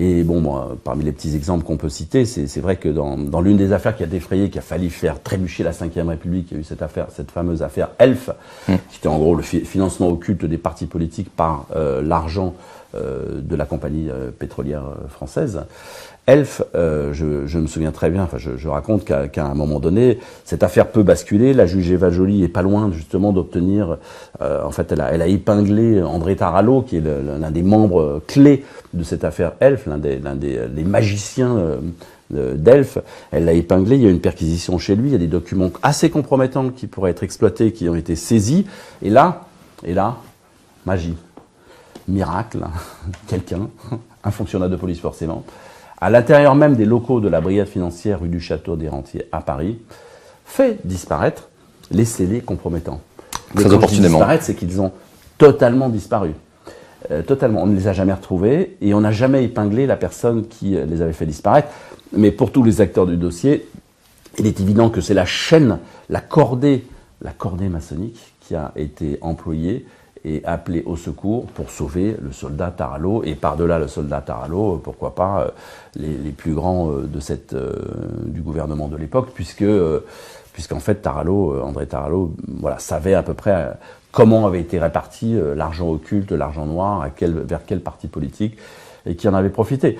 Et bon, moi, parmi les petits exemples qu'on peut citer, c'est vrai que dans l'une des affaires qui a défrayé, qui a failli faire trébucher la Ve République, il y a eu cette fameuse affaire Elf, qui était en gros le financement occulte des partis politiques par l'argent de la compagnie pétrolière française. Elf, je me souviens très bien, enfin je raconte qu'à un moment donné, cette affaire peut basculer. La juge Eva Joly est pas loin justement d'obtenir, en fait elle a épinglé André Tarallo, qui est l'un des membres clés de cette affaire Elf, l'un des magiciens d'Elf. Elle l'a épinglé, il y a une perquisition chez lui, il y a des documents assez compromettants qui pourraient être exploités, qui ont été saisis, et là, magie, miracle, quelqu'un, un fonctionnaire de police forcément, à l'intérieur même des locaux de la brigade financière rue du Château des Rentiers à Paris, fait disparaître les scellés compromettants. Très opportunément. Disparaître, c'est qu'ils ont totalement disparu. Totalement. On ne les a jamais retrouvés et on n'a jamais épinglé la personne qui les avait fait disparaître. Mais pour tous les acteurs du dossier, il est évident que c'est la chaîne, la cordée maçonnique qui a été employée et appelé au secours pour sauver le soldat Tarallo, et par-delà le soldat Tarallo, pourquoi pas les plus grands du gouvernement de l'époque, puisqu'en fait André Tarallo, voilà, savait à peu près comment avait été réparti l'argent occulte, l'argent noir, vers quel parti politique, et qui en avait profité.